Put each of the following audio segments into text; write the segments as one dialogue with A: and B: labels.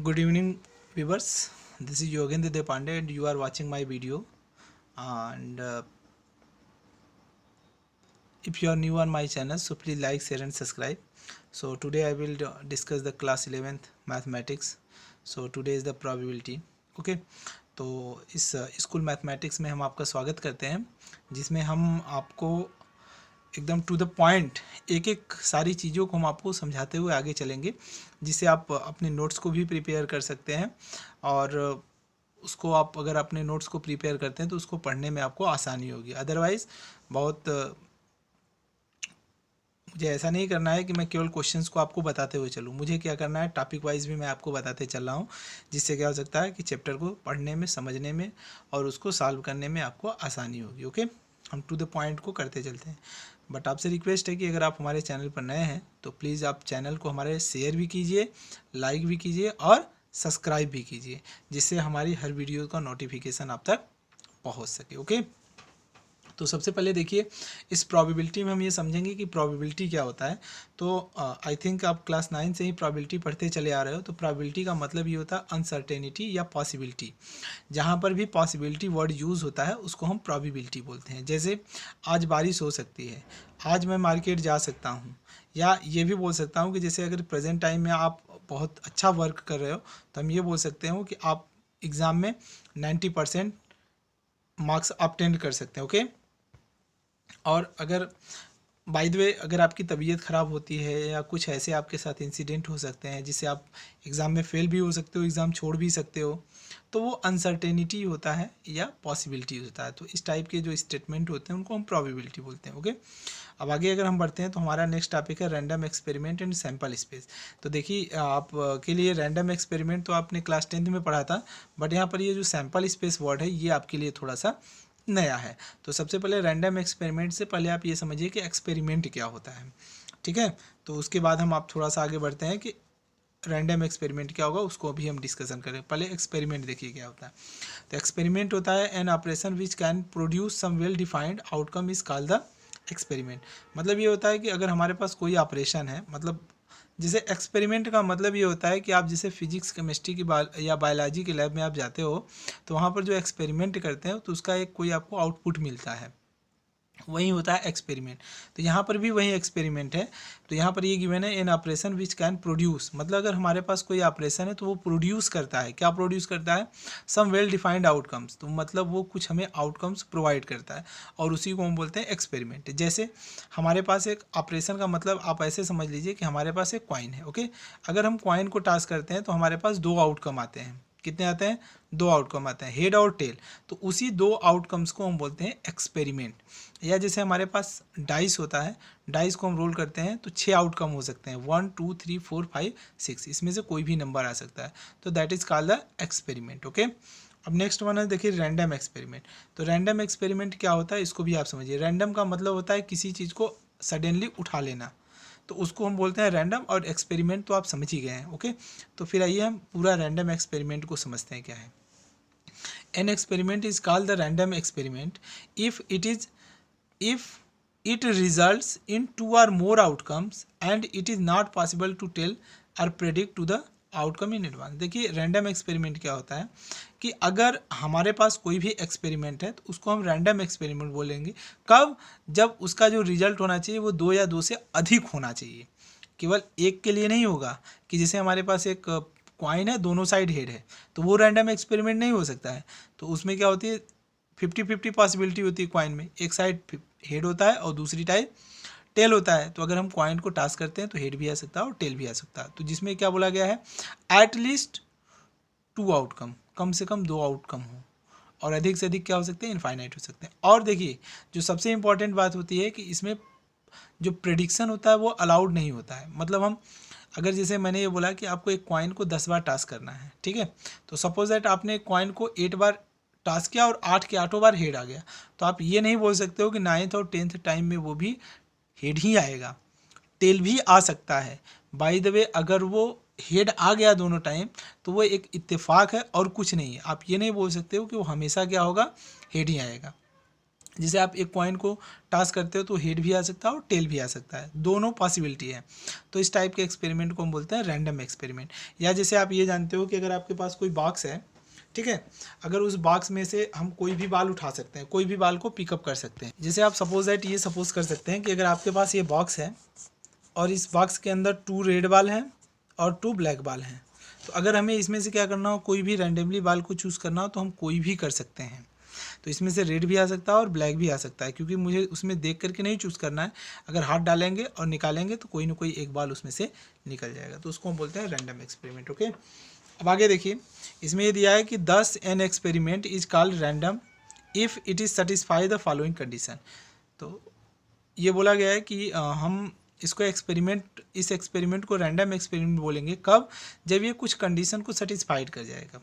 A: Good evening, viewers. This is Yogendra Depande, and you are watching my video. And if you are new on my channel, so please like, share, and subscribe. So today I will discuss the class 11th mathematics. So today is the probability. Okay. तो इस school mathematics में हम आपका स्वागत करते हैं, जिसमें हम आपको एकदम टू द पॉइंट एक एक सारी चीज़ों को हम आपको समझाते हुए आगे चलेंगे, जिससे आप अपने नोट्स को भी प्रिपेयर कर सकते हैं। और उसको आप अगर अपने नोट्स को प्रिपेयर करते हैं तो उसको पढ़ने में आपको आसानी होगी। अदरवाइज़ बहुत मुझे ऐसा नहीं करना है कि मैं केवल क्वेश्चंस को आपको बताते हुए चलूँ। मुझे क्या करना है, टॉपिक वाइज भी मैं आपको बताते चल रहा हूँ, जिससे क्या हो सकता है कि चैप्टर को पढ़ने में, समझने में और उसको सॉल्व करने में आपको आसानी होगी। ओके, हम टू द पॉइंट को करते चलते हैं। बट आपसे रिक्वेस्ट है कि अगर आप हमारे चैनल पर नए हैं तो प्लीज़ आप चैनल को हमारे शेयर भी कीजिए, लाइक भी कीजिए और सब्सक्राइब भी कीजिए, जिससे हमारी हर वीडियो का नोटिफिकेशन आप तक पहुँच सके। ओके, तो सबसे पहले देखिए, इस प्रोबेबिलिटी में हम ये समझेंगे कि प्रोबेबिलिटी क्या होता है। तो आई थिंक आप क्लास 9 से ही प्रोबेबिलिटी पढ़ते चले आ रहे हो। तो प्रोबेबिलिटी का मतलब ये होता है अनसर्टेनिटी या पॉसिबिलिटी। जहाँ पर भी पॉसिबिलिटी वर्ड यूज़ होता है उसको हम प्रोबेबिलिटी बोलते हैं। जैसे आज बारिश हो सकती है, आज मैं मार्केट जा सकता हूँ, या ये भी बोल सकता हूँ कि जैसे अगर प्रेजेंट टाइम में आप बहुत अच्छा वर्क कर रहे हो तो हम ये बोल सकते हो कि आप एग्ज़ाम में 90% मार्क्स ऑब्टेन कर सकते हैं। ओके, और अगर बाय द वे अगर आपकी तबीयत ख़राब होती है या कुछ ऐसे आपके साथ इंसिडेंट हो सकते हैं जिससे आप एग्ज़ाम में फ़ेल भी हो सकते हो, एग्ज़ाम छोड़ भी सकते हो, तो वो अनसर्टेनिटी होता है या पॉसिबिलिटी होता है। तो इस टाइप के जो स्टेटमेंट होते हैं उनको हम प्रोबेबिलिटी बोलते हैं। ओके, अब आगे अगर हम बढ़ते हैं तो हमारा नेक्स्ट टॉपिक है random experiment and sample space. तो देखिए, आप के लिए रैंडम एक्सपेरिमेंट तो आपने क्लास 10th में पढ़ा था, बट यहाँ पर ये जो सैम्पल स्पेस वर्ड है ये आपके लिए थोड़ा सा नया है। तो सबसे पहले रैंडम एक्सपेरिमेंट से पहले आप ये समझिए कि एक्सपेरिमेंट क्या होता है। ठीक है, तो उसके बाद हम आप थोड़ा सा आगे बढ़ते हैं कि रैंडम एक्सपेरिमेंट क्या होगा, उसको भी हम डिस्कशन करें। पहले एक्सपेरिमेंट देखिए क्या होता है। तो एक्सपेरिमेंट होता है an operation which can produce some well defined outcome is called the experiment. मतलब ये होता है कि अगर हमारे पास कोई ऑपरेशन है, मतलब जैसे एक्सपेरिमेंट का मतलब ये होता है कि आप जैसे फिजिक्स केमिस्ट्री की या बायोलॉजी के लैब में आप जाते हो तो वहाँ पर जो एक्सपेरिमेंट करते हैं तो उसका एक कोई आपको आउटपुट मिलता है, वही होता है एक्सपेरिमेंट। तो यहाँ पर भी वही एक्सपेरिमेंट है। तो यहाँ पर ये गिवन है an operation which can produce, मतलब अगर हमारे पास कोई ऑपरेशन है तो वो प्रोड्यूस करता है, क्या प्रोड्यूस करता है, सम वेल डिफाइंड आउटकम्स। तो मतलब वो कुछ हमें आउटकम्स प्रोवाइड करता है और उसी को हम बोलते हैं एक्सपेरिमेंट। जैसे हमारे पास एक ऑपरेशन का मतलब आप ऐसे समझ लीजिए कि हमारे पास एक कॉइन है। ओके, अगर हम कॉइन को टॉस करते हैं तो हमारे पास दो आउटकम आते हैं। कितने आते हैं? दो आउटकम आते हैं, हेड और टेल। तो उसी दो आउटकम्स को हम बोलते हैं एक्सपेरिमेंट। या जैसे हमारे पास डाइस होता है, डाइस को हम रोल करते हैं तो 6 आउटकम हो सकते हैं, 1 2 3 4 5 6, इसमें से कोई भी नंबर आ सकता है। तो that is called the experiment. Okay, अब नेक्स्ट वन है देखिए रैंडम एक्सपेरिमेंट। तो रैंडम एक्सपेरिमेंट क्या होता है इसको भी आप समझिए। रैंडम का मतलब होता है किसी चीज़ को सडनली उठा लेना, तो उसको हम बोलते हैं रैंडम। और एक्सपेरिमेंट तो आप समझ ही गए हैं। ओके, तो फिर आइए हम पूरा रैंडम एक्सपेरिमेंट को समझते हैं क्या है। An experiment is called the random experiment if it results in two or more outcomes and it is not possible to tell or predict to the outcome in advance. देखिए random experiment क्या होता है कि अगर हमारे पास कोई भी experiment है तो उसको हम रैंडम एक्सपेरिमेंट बोलेंगे। कब? जब उसका जो रिजल्ट होना चाहिए वो 2 या 2 से अधिक होना चाहिए, केवल एक के लिए नहीं होगा। कि जैसे हमारे पास एक कॉइन है, दोनों साइड हेड है, तो वो रैंडम एक्सपेरिमेंट नहीं हो सकता है। तो उसमें क्या होती है, 50-50 पॉसिबिलिटी होती है कॉइन में। एक साइड हेड होता है और दूसरी टाइप टेल होता है। तो अगर हम कॉइन को टॉस करते हैं तो हेड भी आ सकता है और टेल भी आ सकता है। तो जिसमें क्या बोला गया है, एट लीस्ट 2 आउटकम, कम से कम 2 आउटकम हो, और अधिक से अधिक क्या हो सकते हैं, इनफाइनाइट हो सकते हैं। और देखिए जो सबसे इंपॉर्टेंट बात होती है कि इसमें जो प्रेडिक्शन होता है वो अलाउड नहीं होता है। मतलब हम अगर जैसे मैंने ये बोला कि आपको एक कॉइन को 10 बार टास्क करना है, ठीक है, तो सपोज दैट आपने एक कॉइन को 8 बार टास्क किया और 8 के 8 बार हेड आ गया, तो आप ये नहीं बोल सकते हो कि 9th और 10th टाइम में वो भी हेड ही आएगा, टेल भी आ सकता है। बाय द वे अगर वो हेड आ गया दोनों टाइम तो वो एक इत्तेफाक है और कुछ नहीं है। आप ये नहीं बोल सकते हो कि वो हमेशा क्या होगा, हेड ही आएगा। जैसे आप एक कॉइन को टास्क करते हो तो हेड भी आ सकता है और टेल भी आ सकता है, दोनों पॉसिबिलिटी है। तो इस टाइप के एक्सपेरिमेंट को हम बोलते हैं रैंडम एक्सपेरिमेंट। या जैसे आप ये जानते हो कि अगर आपके पास कोई बॉक्स है, ठीक है, अगर उस बॉक्स में से हम कोई भी बाल उठा सकते हैं, कोई भी बाल को पिकअप कर सकते हैं। जैसे आप सपोज दैट ये सपोज कर सकते हैं कि अगर आपके पास ये बॉक्स है और इस बॉक्स के अंदर 2 रेड बाल हैं और 2 ब्लैक बाल हैं, तो अगर हमें इसमें से क्या करना हो, कोई भी रैंडमली बाल को चूज़ करना हो तो हम कोई भी कर सकते हैं। तो इसमें से रेड भी आ सकता है और ब्लैक भी आ सकता है, क्योंकि मुझे उसमें देख करके नहीं चूज़ करना है। अगर हाथ डालेंगे और निकालेंगे तो कोई ना कोई एक बाल उसमें से निकल जाएगा, तो उसको हम बोलते हैं रैंडम एक्सपेरिमेंट। ओके, अब आगे देखिए, इसमें ये दिया है कि दस an experiment is called random if it is satisfy the following condition. तो ये बोला गया है कि हम इसको एक्सपेरिमेंट, इस एक्सपेरिमेंट को रैंडम एक्सपेरिमेंट बोलेंगे कब, जब ये कुछ कंडीशन को सेटिस्फाइड कर जाएगा।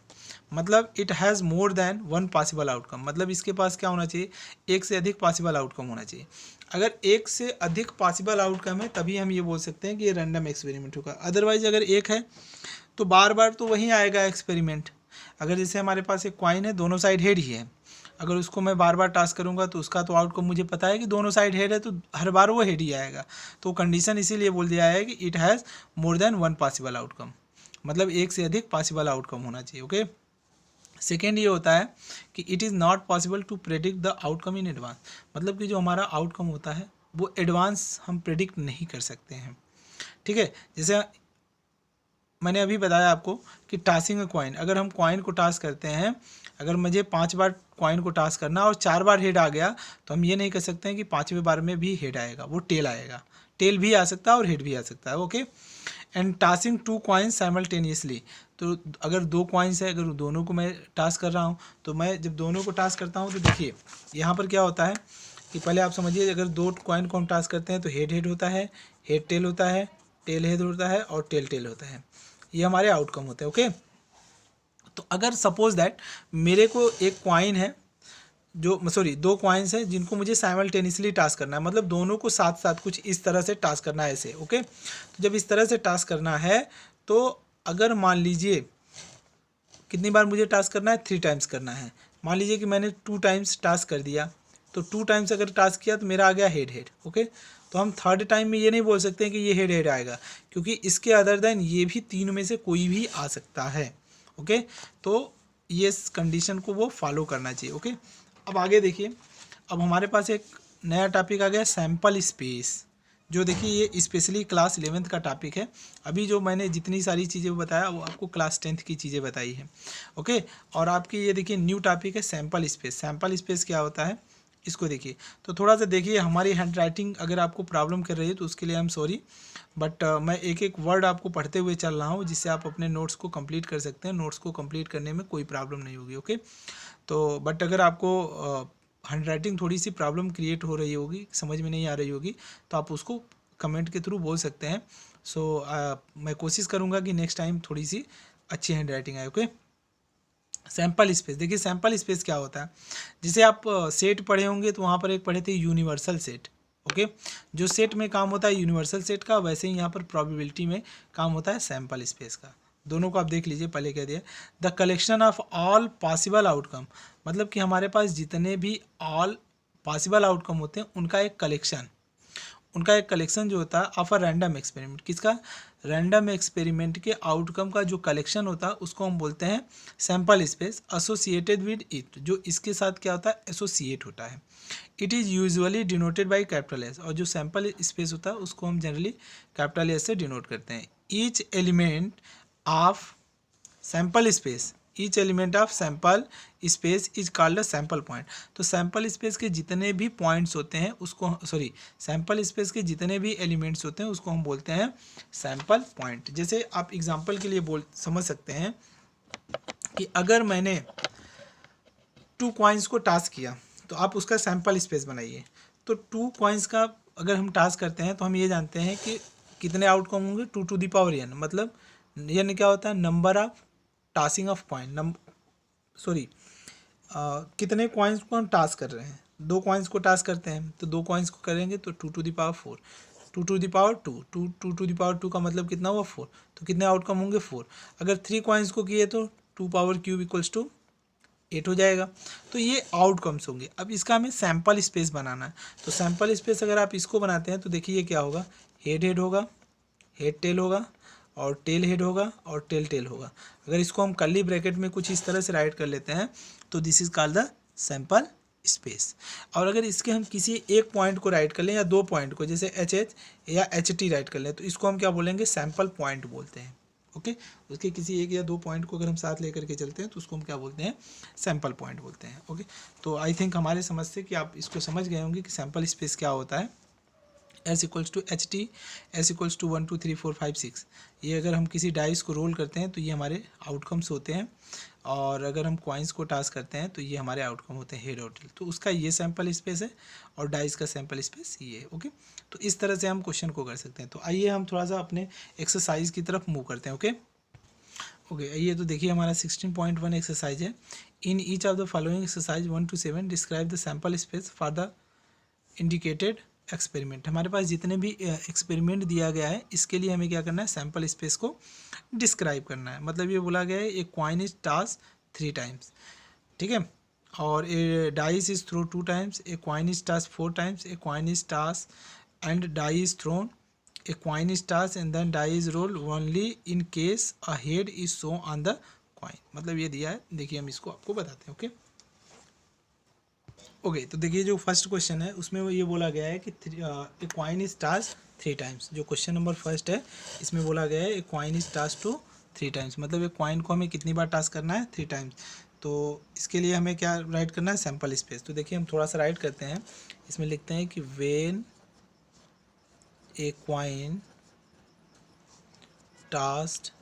A: मतलब it has more than one possible outcome, मतलब इसके पास क्या होना चाहिए, एक से अधिक पॉसिबल आउटकम होना चाहिए। अगर एक से अधिक पॉसिबल आउटकम है तभी हम ये बोल सकते हैं कि ये रैंडम एक्सपेरिमेंट होगा। अदरवाइज अगर एक है तो बार बार तो वहीं आएगा एक्सपेरिमेंट। अगर जैसे हमारे पास एक कॉइन है, दोनों साइड हेड ही है, अगर उसको मैं बार बार टास्क करूंगा तो उसका तो आउटकम मुझे पता है कि दोनों साइड हेड है, तो हर बार वो हेड ही आएगा। तो कंडीशन इसीलिए बोल दिया है कि it has more than one possible outcome, मतलब एक से अधिक पॉसिबल आउटकम होना चाहिए। ओके, सेकेंड ये होता है कि it is not possible to predict the outcome in advance, मतलब कि जो हमारा आउटकम होता है वो एडवांस हम प्रेडिक्ट नहीं कर सकते हैं। ठीक है, जैसे मैंने अभी बताया आपको कि टासिंग अ कॉइन, अगर हम कॉइन को टास्क करते हैं, अगर मुझे 5 बार कॉइन को टास्क करना और 4 बार हेड आ गया, तो हम ये नहीं कर सकते हैं कि 5वें बार में भी हेड आएगा, वो टेल आएगा। टेल भी आ सकता है और हेड भी आ सकता है। Okay, and tasking 2 coins simultaneously, तो अगर 2 कॉइन्स है, अगर दोनों को मैं टास्क कर रहा हूँ, तो मैं जब दोनों को टास्क करता हूँ तो देखिए यहाँ पर क्या होता है कि पहले आप समझिए, अगर 2 कॉइन को हम टास्क करते हैं तो हेड हेड होता है, हेड टेल होता है, टेल हेड होता है और टेल टेल होता है। ये हमारे आउटकम होते हैं। ओके, तो अगर सपोज दैट मेरे को एक कॉइन है, जो सॉरी 2 कॉइन्स हैं जिनको मुझे साइमल्टेनियसली टास्क करना है, मतलब दोनों को साथ साथ कुछ इस तरह से टास्क करना है ऐसे। ओके, तो जब इस तरह से टास्क करना है तो अगर मान लीजिए कितनी बार मुझे टास्क करना है, 3 टाइम्स करना है। मान लीजिए कि मैंने 2 टाइम्स टास्क कर दिया, तो 2 टाइम्स अगर टास्क किया तो मेरा आ गया हेड हेड। ओके, तो हम थर्ड टाइम में ये नहीं बोल सकते हैं कि ये हेड हेड आएगा, क्योंकि इसके अदर देन ये भी 3 में से कोई भी आ सकता है। ओके, तो ये कंडीशन को वो फॉलो करना चाहिए। ओके, अब आगे देखिए, अब हमारे पास एक नया टॉपिक आ गया सैम्पल स्पेस, जो देखिए ये स्पेशली क्लास 11th का टॉपिक है। अभी जो मैंने जितनी सारी चीज़ें बताया वो आपको क्लास 10th की चीज़ें बताई है। ओके, और आपकी ये देखिए न्यू टॉपिक है सैम्पल स्पेस। सैम्पल स्पेस क्या होता है इसको देखिए, तो थोड़ा सा देखिए, हमारी हैंड राइटिंग अगर आपको प्रॉब्लम कर रही है तो उसके लिए आई एम सॉरी, बट मैं एक एक वर्ड आपको पढ़ते हुए चल रहा हूँ, जिससे आप अपने नोट्स को कंप्लीट कर सकते हैं। नोट्स को कंप्लीट करने में कोई प्रॉब्लम नहीं होगी। ओके, तो बट अगर आपको हैंड राइटिंग थोड़ी सी प्रॉब्लम क्रिएट हो रही होगी, समझ में नहीं आ रही होगी, तो आप उसको कमेंट के थ्रू बोल सकते हैं। सो मैं कोशिश करूँगा कि नेक्स्ट टाइम थोड़ी सी अच्छी हैंड राइटिंग आए। ओके, सैम्पल स्पेस देखिए, सैम्पल स्पेस क्या होता है, जिसे आप सेट पढ़े होंगे तो वहाँ पर एक पढ़े थे यूनिवर्सल सेट। ओके, जो सेट में काम होता है यूनिवर्सल सेट का, वैसे ही यहाँ पर प्रोबेबिलिटी में काम होता है सैम्पल स्पेस का। दोनों को आप देख लीजिए, पहले कह दिया the collection of all possible outcome, मतलब कि हमारे पास जितने भी ऑल पॉसिबल आउटकम होते हैं उनका एक कलेक्शन, उनका एक कलेक्शन जो होता है ऑफ अ रैंडम एक्सपेरिमेंट। किसका, रैंडम एक्सपेरिमेंट के आउटकम का जो कलेक्शन होता है उसको हम बोलते हैं sample space associated with it, जो इसके साथ क्या होता है, एसोसिएट होता है। It is usually denoted by capital S, और जो सैम्पल स्पेस होता है उसको हम जनरली कैपिटल एस से डिनोट करते हैं। Each element of sample space, each element of sample space is called a sample point. तो सैम्पल स्पेस के जितने भी पॉइंट्स होते हैं उसको, सॉरी, सैम्पल स्पेस के जितने भी एलिमेंट्स होते हैं उसको हम बोलते हैं सैम्पल पॉइंट। जैसे आप एग्जांपल के लिए समझ सकते हैं कि अगर मैंने 2 कॉइन्स को टास्क किया तो आप उसका सैम्पल स्पेस बनाइए। तो 2 कॉइन्स का अगर हम टास्क करते हैं तो हम ये जानते हैं कि कितने आउटकम होंगे, 2 टू द पावर n, मतलब n क्या होता है, number of tasking of coin, sorry कितने कॉइन्स को हम टास्क कर रहे हैं। 2 कॉइन्स को टास्क करते हैं तो 2 कॉइन्स को करेंगे तो 2 to the power 4, 2 to the power 2, 2 to the power 2 का मतलब कितना हुआ 4, तो कितने आउटकम होंगे 4। अगर 3 कॉइन्स को किए तो 2 पावर क्यूब इक्वल्स टू 8 हो जाएगा। तो ये आउटकम्स होंगे। अब इसका हमें सैम्पल स्पेस बनाना है। तो सैम्पल स्पेस अगर आप इसको बनाते हैं तो देखिए ये क्या होगा, हेड हेड होगा, हेड टेल होगा, और टेल हेड होगा, और टेल टेल होगा। अगर इसको हम कर्ली ब्रैकेट में कुछ इस तरह से राइट कर लेते हैं तो this is called the sample space. और अगर इसके हम किसी एक पॉइंट को राइट कर लें या दो पॉइंट को, जैसे एच एच या एच टी राइट कर लें, तो इसको हम क्या बोलेंगे, सैम्पल पॉइंट बोलते हैं। ओके, उसके किसी एक या दो पॉइंट को अगर हम साथ लेकर के चलते हैं तो उसको हम क्या बोलते हैं, सैम्पल पॉइंट बोलते हैं। ओके, तो आई थिंक हमारे समझ से कि आप इसको समझ गए होंगे कि सैम्पल स्पेस क्या होता है। S equals to H T, S equals to 1 2 3 4 5 6। ये अगर हम किसी डाइस को रोल करते हैं तो ये हमारे आउटकम्स होते हैं, और अगर हम कॉइन्स को टास्क करते हैं तो ये हमारे आउटकम होते हैं हेड और टेल। तो उसका ये सैम्पल स्पेस है और डाइस का सैम्पल स्पेस ये है। ओके, तो इस तरह से हम क्वेश्चन को कर सकते हैं। तो आइए हम थोड़ा सा अपने एक्सरसाइज की तरफ मूव करते हैं। ओके ओके, आइए तो देखिए हमारा 16.1 एक्सरसाइज है। In each of the following exercise 1 to 7 describe the sample space for the indicated experiment. हमारे पास जितने भी एक्सपेरिमेंट दिया गया है इसके लिए हमें क्या करना है, सैम्पल स्पेस को डिस्क्राइब करना है। मतलब ये बोला गया है a coin is toss 3 times, ठीक है, और a dice is throw 2 times, a coin is toss 4 times, a coin is toss and die is thrown, a coin is toss and then die is roll only in case a head is show on the coin. मतलब ये दिया है, देखिए हम इसको आपको बताते हैं। ओके ओके, तो देखिए जो फर्स्ट क्वेश्चन है उसमें वो ये बोला गया है कि a coin is tossed 3 times. जो क्वेश्चन नंबर फर्स्ट है इसमें बोला गया है a coin is tossed to 3 times. मतलब एक कॉइन को हमें कितनी बार टास्क करना है, 3 टाइम्स। तो इसके लिए हमें क्या राइट करना है, सैम्पल स्पेस। तो देखिए हम थोड़ा सा राइट करते हैं, इसमें लिखते हैं कि when a coin task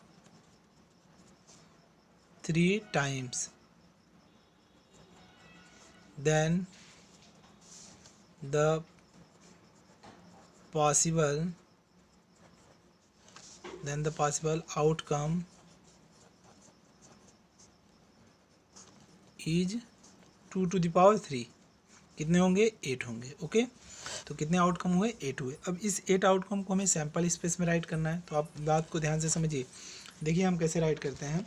A: 3 times then the possible outcome is 2 to the power 3। कितने होंगे, 8 होंगे। ओके, तो कितने आउटकम हुए, 8 हुए। अब इस 8 आउटकम को हमें सैम्पल स्पेस में राइट करना है। तो आप बात को ध्यान से समझिए। देखिए हम कैसे राइट करते हैं,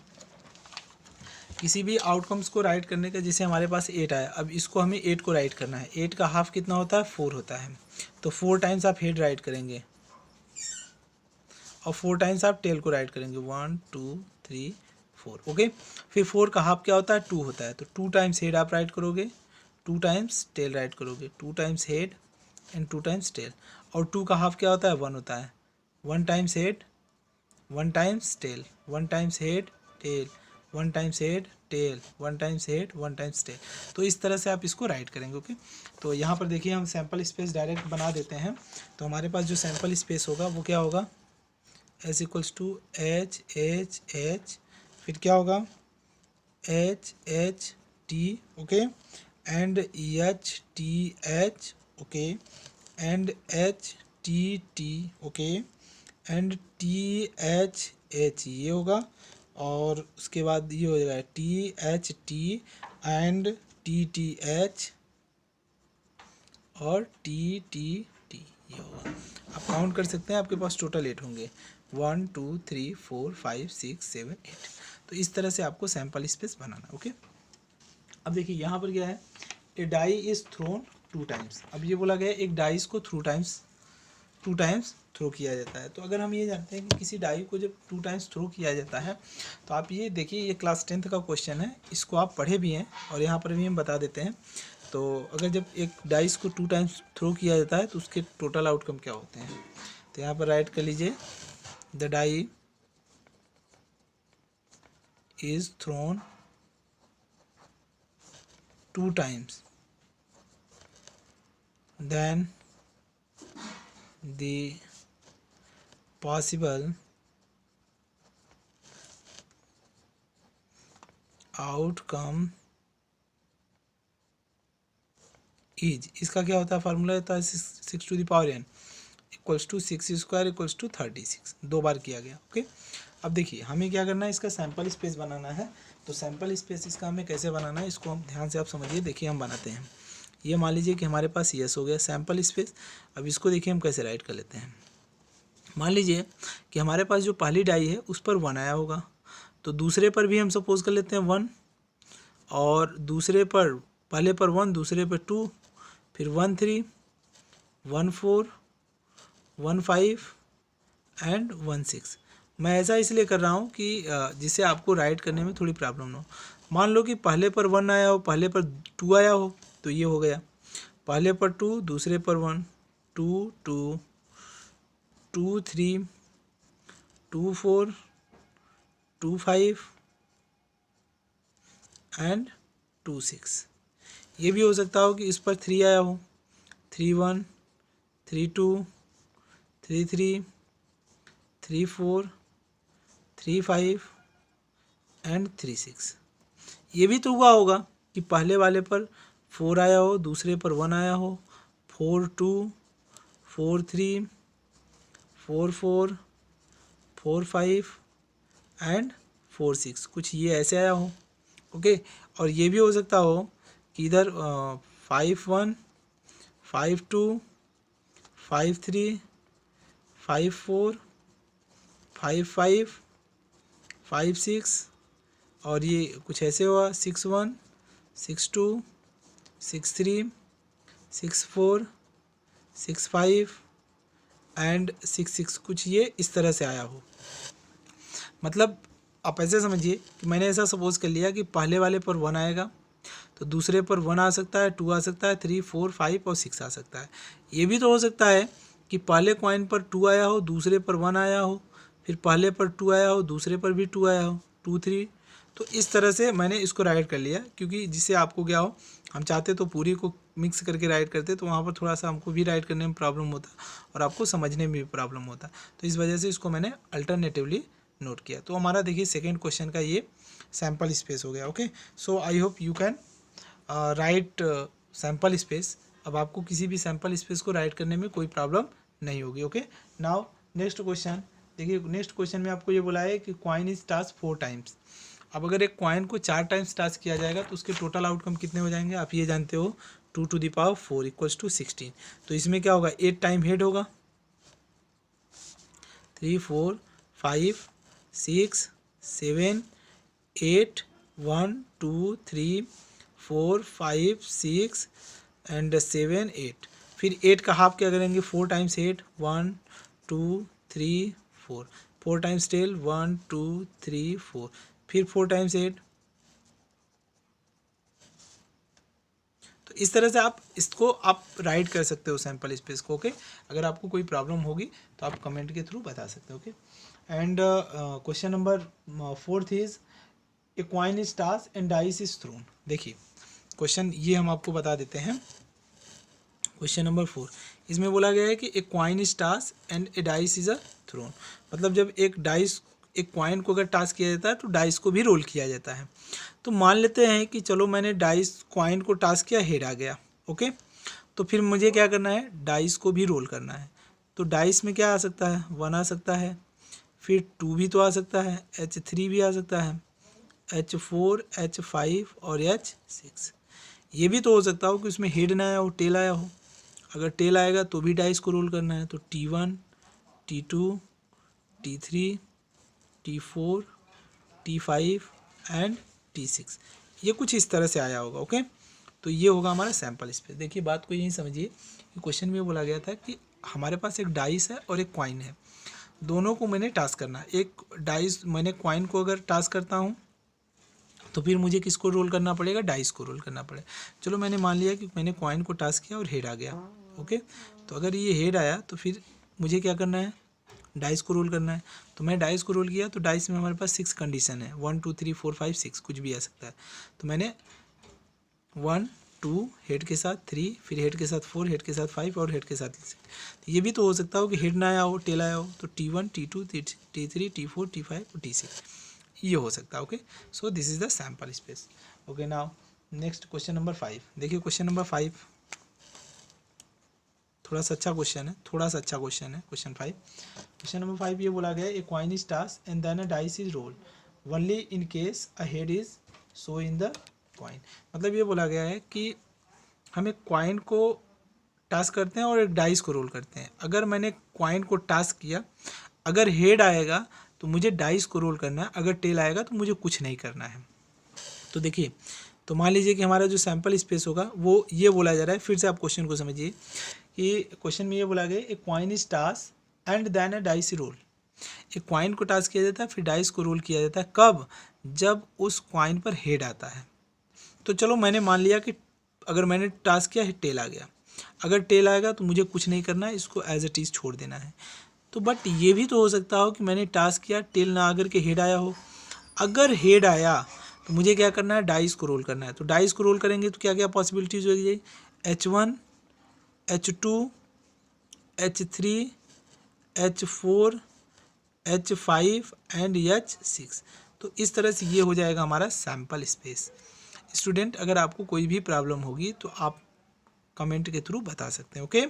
A: किसी भी आउटकम्स को राइट करने का, जैसे हमारे पास 8 आया, अब इसको हमें 8 को राइट करना है। 8 का हाफ कितना होता है, 4 होता है। तो 4 टाइम्स आप हेड राइट करेंगे और 4 टाइम्स आप टेल को राइट करेंगे, 1 2 3 4। ओके, फिर 4 का हाफ क्या होता है, 2 होता है। तो 2 टाइम्स हेड आप राइट करोगे, 2 टाइम्स टेल राइट करोगे, 2 times head and 2 times tail. और 2 का हाफ क्या होता है, 1 होता है। 1 times head, 1 times tail, 1 times head tail, 1 times head tail, 1 times head, 1 times tail. तो इस तरह से आप इसको राइट करेंगे। ओके, तो यहाँ पर देखिए हम सैम्पल स्पेस डायरेक्ट बना देते हैं। तो हमारे पास जो सैम्पल स्पेस होगा वो क्या होगा, S equals to H H H, फिर क्या होगा, H H T, okay, and H T H, okay, and H T T, okay, and T H H, ये होगा। और उसके बाद ये हो जाएगा T H T and T T H और टी टी टी, ये होगा। आप काउंट कर सकते हैं, आपके पास टोटल 8 होंगे, 1 2 3 4 5 6 7 8। तो इस तरह से आपको सैम्पल स्पेस बनाना। ओके, अब देखिए यहाँ पर क्या है, ए डाई इज थ्रोन 2 टाइम्स। अब ये बोला गया है एक डाइस को 2 टाइम्स थ्रो किया जाता है। तो अगर हम ये जानते हैं कि किसी डाई को जब 2 टाइम्स थ्रो किया जाता है, तो आप ये देखिए, ये क्लास 10th का क्वेश्चन है, इसको आप पढ़े भी हैं और यहाँ पर भी हम बता देते हैं। तो अगर जब एक डाइस को 2 टाइम्स थ्रो किया जाता है तो उसके टोटल आउटकम क्या होते हैं। तो यहाँ पर राइट कर लीजिए, the die is thrown 2 times, then the possible outcome is, इसका क्या होता है, फार्मूला होता है 6 to the power n equals to 6 square equals to 36। 2 बार किया गया। ओके, अब देखिए हमें क्या करना है, इसका सैम्पल स्पेस बनाना है। तो सैम्पल स्पेस इसका हमें कैसे बनाना है, इसको हम ध्यान से आप समझिए। देखिए हम बनाते हैं, ये मान लीजिए कि हमारे पास यस हो गया सैम्पल स्पेस। अब इसको देखिए हम कैसे राइट कर लेते हैं। मान लीजिए कि हमारे पास जो पहली डाई है उस पर 1 आया होगा, तो दूसरे पर भी हम सपोज कर लेते हैं 1, और दूसरे पर, पहले पर 1, दूसरे पर 2, फिर 1 3, 1 4, 1 5 एंड 1 6। मैं ऐसा इसलिए कर रहा हूँ कि जिससे आपको राइट करने में थोड़ी प्रॉब्लम ना हो। मान लो कि पहले पर 1 आया हो, पहले पर 2 आया हो, तो ये हो गया पहले पर 2, दूसरे पर 1, 2 2, 2 3, 2 4, 2 5 एंड 2 6। ये भी हो सकता हो कि इस पर 3 आया हो, 3 1, 3 2, 3 3, 3 4, 3 5 एंड 3 6। ये भी तो हुआ होगा कि पहले वाले पर 4 आया हो, दूसरे पर 1 आया हो, 4 2, 4 3, 4 4, 4 5 एंड 4 6, कुछ ये ऐसे आया हो। ओके, और ये भी हो सकता हो कि इधर 5 1, 5 2, 5 3, 5 4, 5 5, 5 6, और ये कुछ ऐसे हुआ 6 1, 6 2, 6 3, 6 4, 6 5 एंड 6 6, कुछ ये इस तरह से आया हो। मतलब आप ऐसे समझिए कि मैंने ऐसा सपोज कर लिया कि पहले वाले पर 1 आएगा, तो दूसरे पर 1 आ सकता है, 2 आ सकता है, 3 4 5 और 6 आ सकता है। ये भी तो हो सकता है कि पहले कॉइन पर 2 आया हो, दूसरे पर 1 आया हो, फिर पहले पर 2 आया हो, दूसरे पर भी 2 आया हो, 2 3। तो इस तरह से मैंने इसको राइट कर लिया, क्योंकि जिससे आपको क्या हो, हम चाहते तो पूरी को मिक्स करके राइट करते, तो वहाँ पर थोड़ा सा हमको भी राइट करने में प्रॉब्लम होता और आपको समझने में भी प्रॉब्लम होता। तो इस वजह से इसको मैंने अल्टरनेटिवली नोट किया। तो हमारा देखिए सेकेंड क्वेश्चन का ये सैम्पल स्पेस हो गया। Okay, so I hope you can write sample space. अब आपको किसी भी सैम्पल स्पेस को राइट करने में कोई प्रॉब्लम नहीं होगी। ओके, नाउ नेक्स्ट क्वेश्चन देखिए। नेक्स्ट क्वेश्चन में आपको ये बोला है कि कॉइन इज टास्क 4 टाइम्स। अब अगर एक कॉइन को 4 टाइम्स टास्क किया जाएगा तो उसके टोटल आउटकम कितने हो जाएंगे, आप ये जानते हो, 2 to the power 4 equals to 16। तो इसमें क्या होगा, 8 टाइम हेड होगा, 3 4 5 6 7 8 1 2 3 4 5 6 एंड 7 8। फिर 8 का हाफ क्या करेंगे, 4 टाइम्स 8, 1 2 3 4, 4 टाइम्स टेल, 1 2 3 4, फिर 4 टाइम्स 8। तो इस तरह से आप इसको आप राइट कर सकते हो सैम्पल स्पेस को। ओके, अगर आपको कोई प्रॉब्लम होगी तो आप कमेंट के थ्रू बता सकते हो। Okay, and question number 4 is a coin is toss and dice is throne. देखिए क्वेश्चन ये हम आपको बता देते हैं। क्वेश्चन नंबर 4, इसमें बोला गया है कि a coin is toss and a dice is a thrown. मतलब जब एक डाइस, एक कॉइन को अगर टास्क किया जाता है तो डाइस को भी रोल किया जाता है। तो मान लेते हैं कि चलो मैंने डाइस कॉइन को टास्क किया, हेड आ गया। ओके, तो फिर मुझे क्या करना है, डाइस को भी रोल करना है। तो डाइस में क्या आ सकता है, 1 आ सकता है, फिर 2 भी तो आ सकता है, H3 भी आ सकता है, H4, H5 और H6। ये भी तो हो सकता हो कि उसमें हेड ना आया हो, टेल आया हो। अगर टेल आएगा तो भी डाइस को रोल करना है। तो T1, T2, T3, T4, T5 and T6, ये कुछ इस तरह से आया होगा। ओके, तो ये होगा हमारा सैम्पल स्पेस। देखिए बात को यही समझिए कि क्वेश्चन में बोला गया था कि हमारे पास एक डाइस है और एक कॉइन है, दोनों को मैंने टास्क करना है। एक डाइस मैंने कॉइन को अगर टास्क करता हूँ तो फिर मुझे किसको रोल करना पड़ेगा, डाइस को रोल करना पड़ेगा। चलो मैंने मान लिया कि मैंने कॉइन को टास्क किया और हेड आ गया। ओके, तो अगर ये हेड आया तो फिर मुझे क्या करना है, डाइस को रोल करना है। तो मैं डाइस को रोल किया, तो डाइस में हमारे पास 6 कंडीशन है, 1 2 3 4 5 6, कुछ भी आ सकता है। तो मैंने 1 2 हेड के साथ 3, फिर हेड के साथ 4, हेड के साथ 5 और हेड के साथ 6। तो ये भी तो हो सकता हो कि हेड ना आया हो, टेल आया हो। तो T1, T2, T3, T4, T5 और T6, ये हो सकता है। Okay, so this is the sample space. Okay, now next question number 5। देखिए क्वेश्चन नंबर 5 थोड़ा सा अच्छा क्वेश्चन है, थोड़ा सा अच्छा क्वेश्चन है। क्वेश्चन 5, क्वेश्चन नंबर 5 ये बोला गया है, a coin is toss and then a dice is roll only in case a head is show in the coin. मतलब ये बोला गया है कि हम एक कॉइन को टास्क करते हैं और एक डाइस को रोल करते हैं। अगर मैंने कॉइन को टास्क किया, अगर हेड आएगा तो मुझे डाइस को रोल करना है, अगर टेल आएगा तो मुझे कुछ नहीं करना है। तो देखिए तो मान लीजिए कि हमारा जो सैंपल स्पेस होगा वो ये बोला जा रहा है, फिर से आप क्वेश्चन को समझिए कि क्वेश्चन में ये बोला गया a coin is toss and then a dice roll. एक कॉइन को टास्क किया जाता है, फिर डाइस को रोल किया जाता है। कब? जब उस कॉइन पर हेड आता है। तो चलो मैंने मान लिया कि अगर मैंने टास्क किया टेल आ गया, अगर टेल आएगा तो मुझे कुछ नहीं करना है, इसको एज इट इज़ छोड़ देना है। तो बट ये भी तो हो सकता हो कि मैंने टास्क किया, टेल ना आकर के हेड आया हो। अगर हेड आया तो मुझे क्या करना है, डाइस को रोल करना है। तो डाइस को रोल करेंगे तो क्या क्या पॉसिबिलिटीज़ होगी, H1, H2, H3, H4, H5 and H6। तो इस तरह से ये हो जाएगा हमारा सैम्पल स्पेस। स्टूडेंट, अगर आपको कोई भी प्रॉब्लम होगी तो आप कमेंट के थ्रू बता सकते हैं। Okay,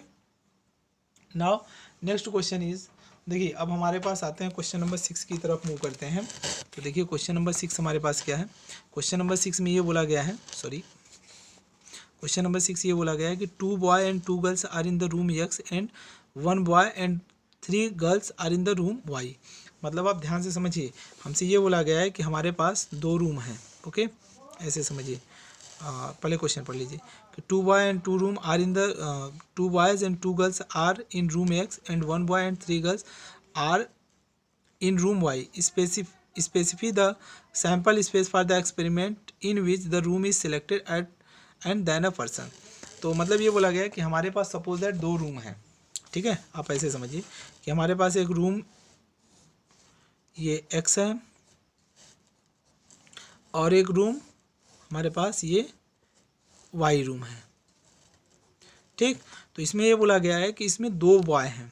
A: now next question is, देखिए अब हमारे पास आते हैं क्वेश्चन नंबर 6 की तरफ मूव करते हैं। तो देखिए क्वेश्चन नंबर 6 हमारे पास क्या है। क्वेश्चन नंबर 6 में ये बोला गया है, क्वेश्चन नंबर 6 ये बोला गया है कि 2 boy and 2 girls are in the room X and 1 boy and 3 girls are in the room Y। मतलब आप ध्यान से समझिए, हमसे ये बोला गया है कि हमारे पास 2 रूम हैं। ओके, ऐसे समझिए। पहले क्वेश्चन पढ़ लीजिए कि 2 boy and 2 room are in the 2 boys and 2 girls are in room X and 1 boy and 3 girls are in room Y. Specify the sample space for the experiment in which the room is selected at and then a person। तो मतलब ये बोला गया है कि हमारे पास suppose that 2 room हैं। ठीक है, आप ऐसे समझिए कि हमारे पास एक रूम ये X है और एक रूम हमारे पास ये Y रूम है। ठीक, तो इसमें ये बोला गया है कि इसमें 2 बॉय हैं,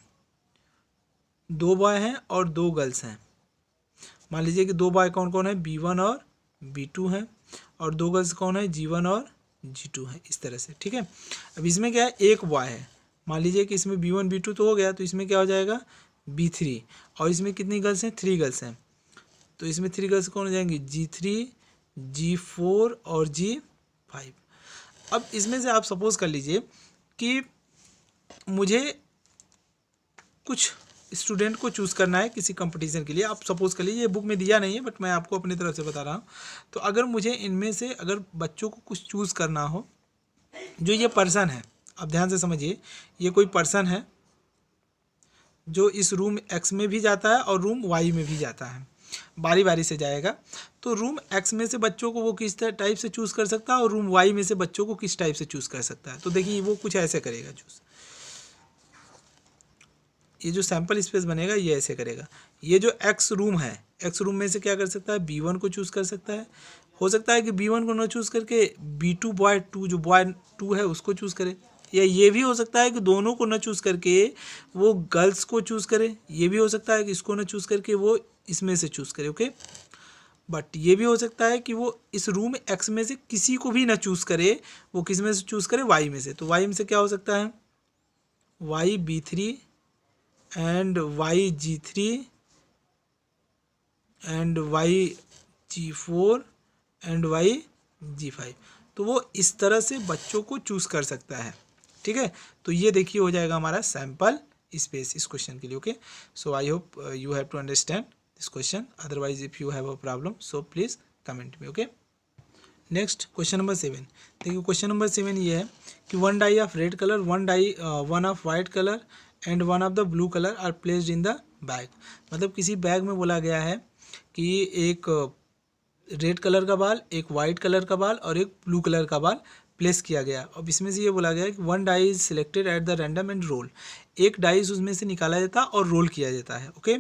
A: 2 बॉय हैं और 2 गर्ल्स हैं। मान लीजिए कि 2 बॉय कौन कौन है, B1 और B2 हैं, और 2 गर्ल्स कौन है, G1 और G2 है, इस तरह से। ठीक है, अब इसमें क्या है, एक बॉय है। मान लीजिए कि इसमें B1 B2 तो हो गया, तो इसमें क्या हो जाएगा, B3। और इसमें कितनी गर्ल्स हैं, 3 गर्ल्स हैं। तो इसमें 3 गर्ल्स कौन हो जाएंगी, G3, G4 और G5। अब इसमें से आप सपोज कर लीजिए कि मुझे कुछ स्टूडेंट को चूज़ करना है किसी कंपटीशन के लिए। आप सपोज कर लीजिए, ये बुक में दिया नहीं है बट मैं आपको अपनी तरफ से बता रहा हूँ। तो अगर मुझे इनमें से अगर बच्चों को कुछ चूज़ करना हो, जो ये पर्सन है, आप ध्यान से समझिए, ये कोई पर्सन है जो इस रूम X में भी जाता है और रूम Y में भी जाता है, बारी बारी से जाएगा। तो रूम X में से बच्चों को वो किस टाइप से चूज़ कर सकता है और रूम Y में से बच्चों को किस टाइप से चूज़ कर सकता है। तो देखिए वो कुछ ऐसे करेगा चूज़, ये जो सैंपल स्पेस बनेगा ये ऐसे करेगा। ये जो X रूम है, X रूम में से क्या कर सकता है, B1 को चूज़ कर सकता है। हो सकता है कि B1 को ना चूज़ करके B2 बॉय 2 जो बॉय 2 है उसको चूज़ करे, या ये भी हो सकता है कि दोनों को ना चूज़ करके वो गर्ल्स को चूज़ करे। ये भी हो सकता है कि इसको ना चूज़ करके वो इसमें से चूज़ करे। ओके, बट ये भी हो सकता है कि वो इस रूम X में से किसी को भी ना चूज़ करे, वो किस में से चूज़ करे, Y में से। तो Y में से क्या हो सकता है, Y B3 and YG3 and YG4 and YG5। तो वो इस तरह से बच्चों को चूज़ कर सकता है। ठीक है, तो ये देखिए हो जाएगा हमारा सैंपल स्पेस इस क्वेश्चन के लिए। Okay, so I hope you have to understand this question, otherwise if you have a problem so please comment me. Okay, next question number 7। देखिए क्वेश्चन नंबर 7 ये है कि 1 die of red colour, 1 of white colour and 1 of the blue colour are placed in the bag. मतलब किसी bag में बोला गया है कि एक रेड कलर का बाल, एक वाइट कलर का बाल और एक ब्लू कलर का बाल प्लेस किया गया। अब इसमें से ये बोला गया है कि 1 die is selected at the random and roll. एक डाइस उसमें से निकाला जाता है और रोल किया जाता है। ओके,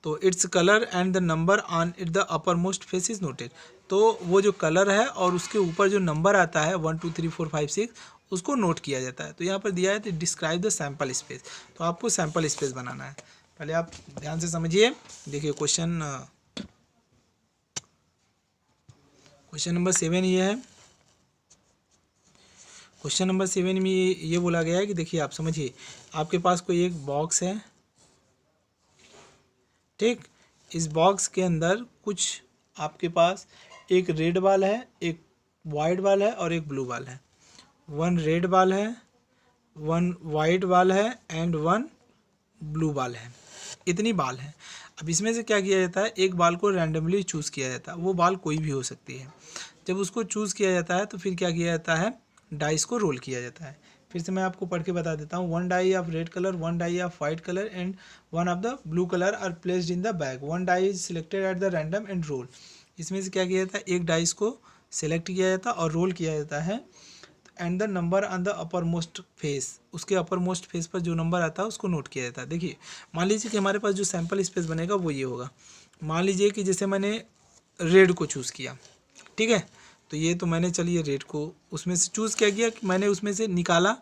A: तो its colour and the number on it the upper most face is noted. तो वो जो कलर है और उसके ऊपर जो नंबर आता है 1 2 3 4 5 6 उसको नोट किया जाता है। तो यहाँ पर दिया है तो डिस्क्राइब द सैंपल स्पेस। तो आपको सैंपल स्पेस बनाना है। पहले आप ध्यान से समझिए, देखिए क्वेश्चन नंबर 7 ये है। क्वेश्चन नंबर 7 में ये बोला गया है कि देखिए आप समझिए, आपके पास कोई एक बॉक्स है। ठीक, इस बॉक्स के अंदर कुछ आपके पास एक रेड बाल है, एक वाइट बाल है और एक ब्लू बाल है। 1 रेड बाल है, 1 वाइट बाल है एंड 1 ब्लू बाल है। इतनी बाल है। अब इसमें से क्या किया जाता है, एक बाल को रैंडमली चूज़ किया जाता है, वो बाल कोई भी हो सकती है। जब उसको चूज़ किया जाता है तो फिर क्या किया जाता है, डाइस को रोल किया जाता है। फिर से मैं आपको पढ़ के बता देता हूँ। 1 die of red colour, 1 die of white colour and 1 of the blue colour are placed in the bag. 1 die is selected at the random and roll. इसमें से क्या किया जाता है, एक डाइस को सेलेक्ट किया जाता है और रोल किया जाता है, and the number on the upper most face, उसके अपर मोस्ट फेस पर जो नंबर आता है उसको नोट किया जाता है। देखिए मान लीजिए कि हमारे पास जो सैम्पल स्पेस बनेगा वो ये होगा। मान लीजिए कि जैसे मैंने रेड को चूज़ किया, ठीक है, तो ये तो मैंने चलिए रेड को उसमें से चूज़ क्या किया कि मैंने उसमें से निकाला,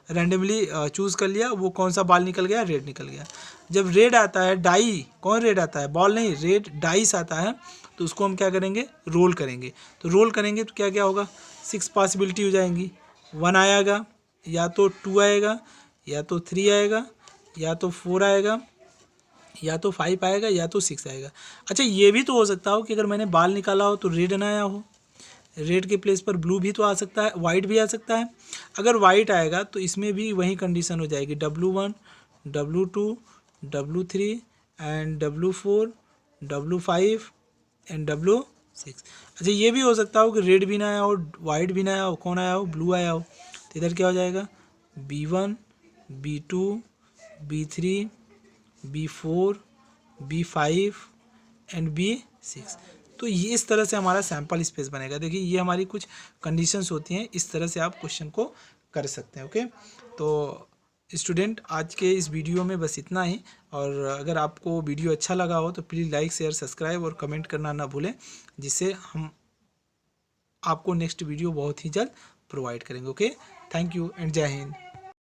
A: रैंडमली चूज़ कर लिया, वो कौन सा बाल निकल गया, रेड निकल गया। जब रेड आता है, डाई, कौन रेड आता है, बॉल नहीं, रेड डाइस आता है, तो उसको हम क्या करेंगे, रोल करेंगे। तो रोल करेंगे तो क्या क्या होगा, 6 पॉसिबिलिटी हो जाएंगी। 1 आएगा, या तो 2 आएगा, या तो 3 आएगा, या तो 4 आएगा, या तो 5 आएगा, या तो 6 आएगा। अच्छा ये भी तो हो सकता हो कि अगर मैंने बाल निकाला हो तो रेड ना आया हो, रेड के प्लेस पर ब्लू भी तो आ सकता है, वाइट भी आ सकता है। अगर वाइट आएगा तो इसमें भी वही कंडीशन हो जाएगी, W1, W2, W3 and W4, W5 and W6। अच्छा ये भी हो सकता हो कि रेड भी ना आया हो, वाइट भी ना आया हो, कौन आया हो, ब्लू आया हो। तो इधर क्या हो जाएगा, B1, B2, B3, B4, B5 and B6। तो ये इस तरह से हमारा सैम्पल स्पेस बनेगा। देखिए ये हमारी कुछ कंडीशंस होती हैं, इस तरह से आप क्वेश्चन को कर सकते हैं। ओके, तो स्टूडेंट आज के इस वीडियो में बस इतना ही, और अगर आपको वीडियो अच्छा लगा हो तो प्लीज़ लाइक, शेयर, सब्सक्राइब और कमेंट करना ना भूलें, जिससे हम आपको नेक्स्ट वीडियो बहुत ही जल्द प्रोवाइड करेंगे। ओके, थैंक यू एंड जय हिंद।